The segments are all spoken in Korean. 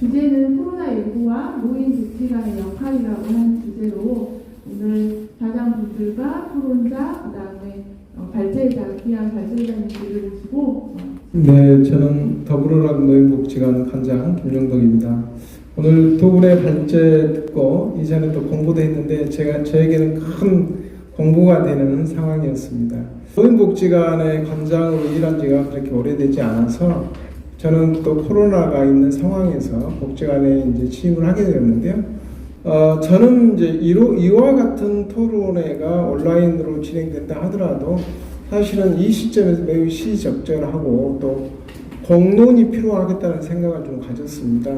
주제는 코로나19와 노인 복지관의 역할이라고 하는 주제로 오늘 사장분들과 토론자, 그다음에 발제자, 귀한 발제자님들을 모시고 네, 저는 더불어라는 노인복지관 관장 김용덕입니다. 오늘 두 분의 발제 듣고 이전에 또 공부도 했는데 저에게는 큰 공부가 되는 상황이었습니다. 노인복지관의 관장으로 일한 지가 그렇게 오래되지 않아서 저는 또 코로나가 있는 상황에서 복지관에 이제 취임을 하게 되었는데요. 저는 이제 이와 같은 토론회가 온라인으로 진행된다 하더라도 사실은 이 시점에서 매우 시적절하고 또 공론이 필요하겠다는 생각을 좀 가졌습니다.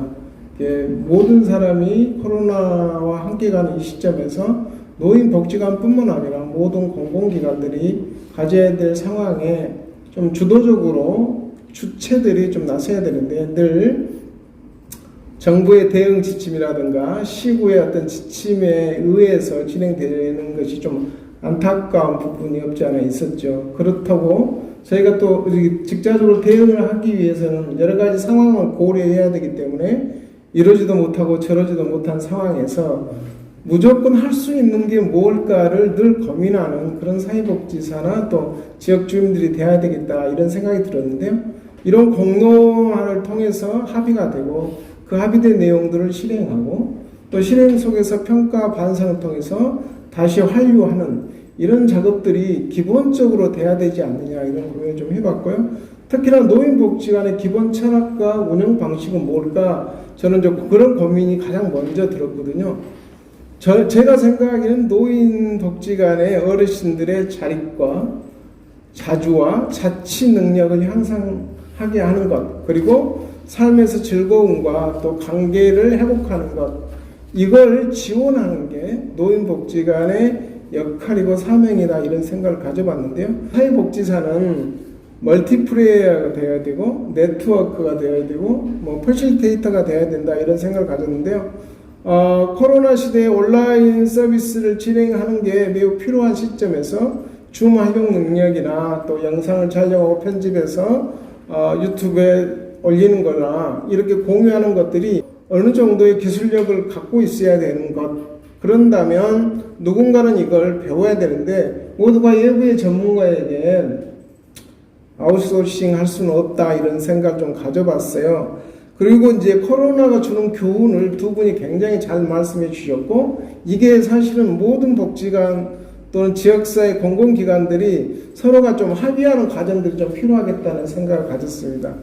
모든 사람이 코로나와 함께 가는 이 시점에서 노인복지관뿐만 아니라 모든 공공기관들이 가져야 될 상황에 좀 주도적으로 주체들이 좀 나서야 되는데 늘 정부의 대응 지침이라든가 시구의 어떤 지침에 의해서 진행되는 것이 좀 안타까운 부분이 없지 않아 있었죠. 그렇다고 저희가 또 직접적으로 대응을 하기 위해서는 여러 가지 상황을 고려해야 되기 때문에 이러지도 못하고 저러지도 못한 상황에서 무조건 할 수 있는 게 뭘까를 늘 고민하는 그런 사회복지사나 또 지역 주민들이 돼야 되겠다 이런 생각이 들었는데요. 이런 공론화를 통해서 합의가 되고 그 합의된 내용들을 실행하고 또 실행 속에서 평가 반성을 통해서 다시 환류하는 이런 작업들이 기본적으로 돼야 되지 않느냐 이런 고민을 좀 해봤고요. 특히나 노인복지관의 기본 철학과 운영 방식은 뭘까 저는 좀 그런 고민이 가장 먼저 들었거든요. 제가 생각하기에는 노인복지관의 어르신들의 자립과 자주와 자치 능력을 향상하게 하는 것 그리고 삶에서 즐거움과 또 관계를 회복하는 것 이걸 지원하는 게 노인복지관의 역할이고 사명이다 이런 생각을 가져봤는데요. 사회복지사는 멀티플레이어가 되어야 되고 네트워크가 되어야 되고 퍼실테이터가 되어야 된다 이런 생각을 가졌는데요. 코로나 시대에 온라인 서비스를 진행하는 게 매우 필요한 시점에서 줌 활용 능력이나 또 영상을 촬영하고 편집해서 유튜브에 올리는 거나 이렇게 공유하는 것들이 어느 정도의 기술력을 갖고 있어야 되는 것 그런다면 누군가는 이걸 배워야 되는데 모두가 외부의 전문가에게 아웃소싱 할 수는 없다 이런 생각을 좀 가져봤어요. 그리고 이제 코로나가 주는 교훈을 두 분이 굉장히 잘 말씀해 주셨고 이게 사실은 모든 복지관 또는 지역사회 공공기관들이 서로가 좀 합의하는 과정들이 좀 필요하겠다는 생각을 가졌습니다.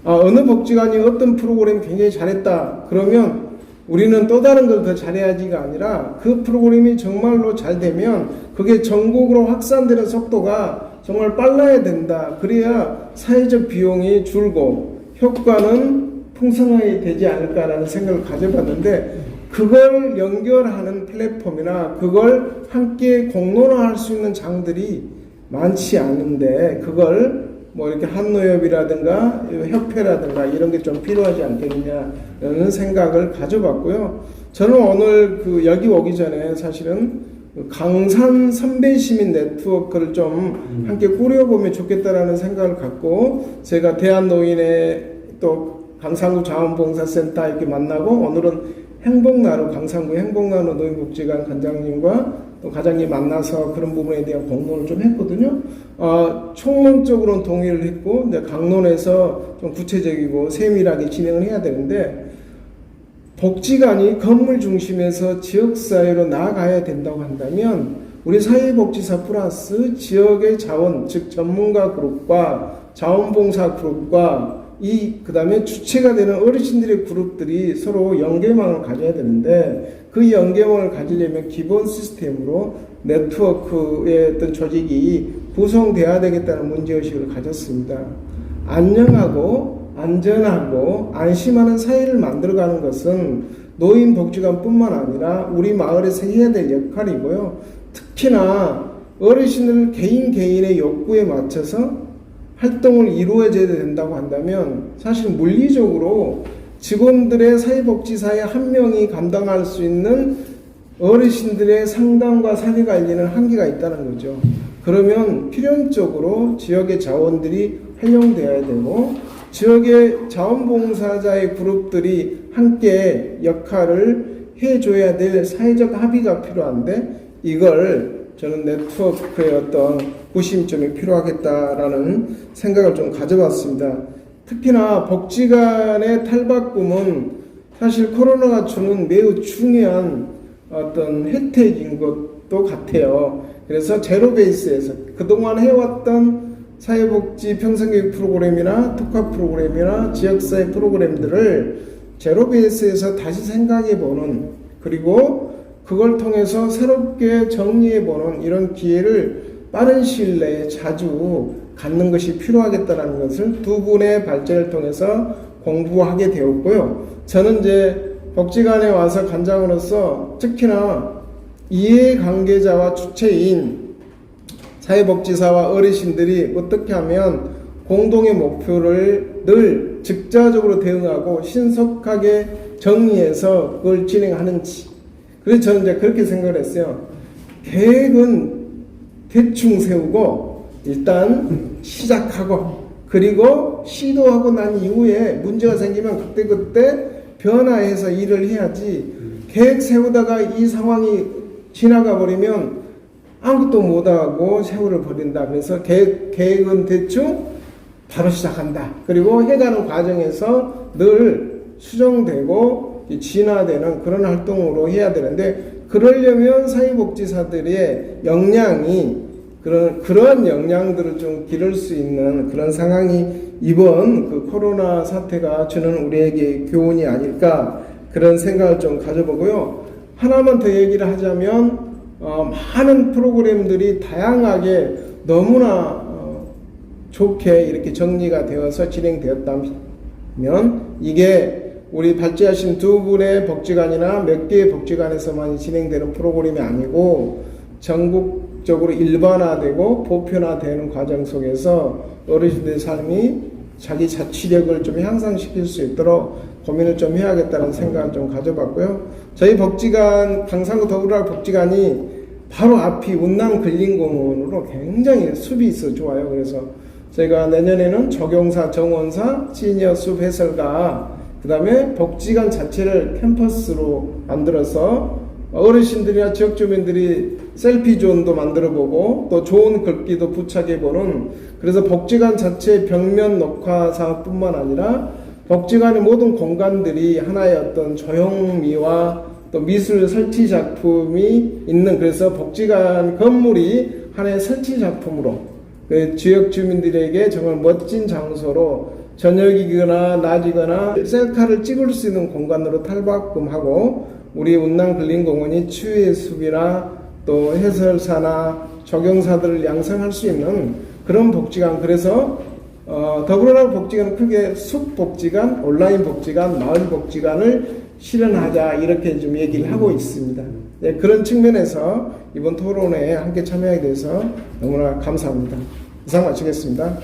어느 복지관이 어떤 프로그램이 굉장히 잘했다 그러면 우리는 또 다른 걸 더 잘해야지가 아니라 그 프로그램이 정말로 잘 되면 그게 전국으로 확산되는 속도가 정말 빨라야 된다. 그래야 사회적 비용이 줄고 효과는 풍성하게 되지 않을까라는 생각을 가져봤는데 그걸 연결하는 플랫폼이나 그걸 함께 공론화할 수 있는 장들이 많지 않은데 그걸 이렇게 한노협이라든가 협회라든가 이런 게 좀 필요하지 않겠느냐는 생각을 가져봤고요. 저는 오늘 여기 오기 전에 사실은 강산 선배 시민 네트워크를 좀 함께 꾸려보면 좋겠다라는 생각을 갖고 제가 대한노인의 또 강산구 자원봉사센터 이렇게 만나고 오늘은 행복나루 강산구 행복나루 노인복지관 관장님과 또 과장님 만나서 그런 부분에 대한 공론을 좀 했거든요. 총론적으로는 동의를 했고 이제 강론에서 좀 구체적이고 세밀하게 진행을 해야 되는데 복지관이 건물 중심에서 지역사회로 나아가야 된다고 한다면 우리 사회복지사 플러스 지역의 자원 즉 전문가 그룹과 자원봉사 그룹과 그 다음에 주체가 되는 어르신들의 그룹들이 서로 연계망을 가져야 되는데 그 연계망을 가지려면 기본 시스템으로 네트워크의 어떤 조직이 구성돼야 되겠다는 문제의식을 가졌습니다. 안녕하고 안전하고 안심하는 사회를 만들어가는 것은 노인복지관뿐만 아니라 우리 마을에서 해야 될 역할이고요. 특히나 어르신들 개인의 욕구에 맞춰서 활동을 이루어져야 된다고 한다면 사실 물리적으로 직원들의 사회복지사의 한 명이 감당할 수 있는 어르신들의 상담과 사회관리는 한계가 있다는 거죠. 그러면 필연적으로 지역의 자원들이 활용되어야 되고 지역의 자원봉사자의 그룹들이 함께 역할을 해줘야 될 사회적 합의가 필요한데 이걸 저는 네트워크의 어떤 구심점이 필요하겠다라는 생각을 좀 가져봤습니다. 특히나 복지관의 탈바꿈은 사실 코로나가 주는 매우 중요한 어떤 혜택인 것도 같아요. 그래서 제로 베이스에서 그동안 해왔던 사회복지 평생교육 프로그램이나 특화 프로그램이나 지역사회 프로그램들을 제로 베이스에서 다시 생각해보는, 그리고 그걸 통해서 새롭게 정리해보는 이런 기회를 빠른 시일 내에 자주 갖는 것이 필요하겠다는 것을 두 분의 발제를 통해서 공부하게 되었고요. 저는 이제 복지관에 와서 관장으로서 특히나 이해관계자와 주체인 사회복지사와 어르신들이 어떻게 하면 공동의 목표를 늘 즉자적으로 대응하고 신속하게 정리해서 그걸 진행하는지. 그래서 저는 이제 그렇게 생각을 했어요. 계획은 대충 세우고 일단 시작하고 그리고 시도하고 난 이후에 문제가 생기면 그때그때 변화해서 일을 해야지, 계획 세우다가 이 상황이 지나가 버리면 아무것도 못하고 세월을 버린다. 그래서 계획은 대충 바로 시작한다. 그리고 해가는 과정에서 늘 수정되고 진화되는 그런 활동으로 해야 되는데, 그러려면 사회복지사들의 역량이 그런 역량들을 좀 기를 수 있는 그런 상황이 이번 그 코로나 사태가 주는 우리에게 교훈이 아닐까, 그런 생각을 좀 가져보고요. 하나만 더 얘기를 하자면 많은 프로그램들이 다양하게 너무나 좋게 이렇게 정리가 되어서 진행되었다면 이게 우리 발제하신 두 분의 복지관이나 몇 개의 복지관에서만 진행되는 프로그램이 아니고 전국적으로 일반화되고 보편화되는 과정 속에서 어르신들의 삶이 자기 자치력을 좀 향상시킬 수 있도록 고민을 좀 해야겠다는 생각을 좀 가져봤고요. 저희 복지관, 강산구 더불어라 복지관이 바로 앞이 운남 근린공원으로 굉장히 숲이 있어 좋아요. 그래서 저희가 내년에는 조경사, 정원사, 시니어 숲 해설가, 그 다음에 복지관 자체를 캠퍼스로 만들어서 어르신들이나 지역 주민들이 셀피 존도 만들어보고 또 좋은 글귀도 부착해보는, 그래서 복지관 자체 벽면 녹화 사업뿐만 아니라 복지관의 모든 공간들이 하나의 어떤 조형미와 또 미술 설치 작품이 있는, 그래서 복지관 건물이 하나의 설치 작품으로 그 지역 주민들에게 정말 멋진 장소로 저녁이거나 낮이거나 셀카를 찍을 수 있는 공간으로 탈바꿈하고, 우리 운남 근린공원이 치유의 숲이나 또 해설사나 조경사들을 양성할 수 있는 그런 복지관, 그래서 더불어라 복지관은 크게 숲 복지관, 온라인 복지관, 마을 복지관을 실현하자 이렇게 좀 얘기를 하고 있습니다. 네, 그런 측면에서 이번 토론회에 함께 참여하게 돼서 너무나 감사합니다. 이상 마치겠습니다.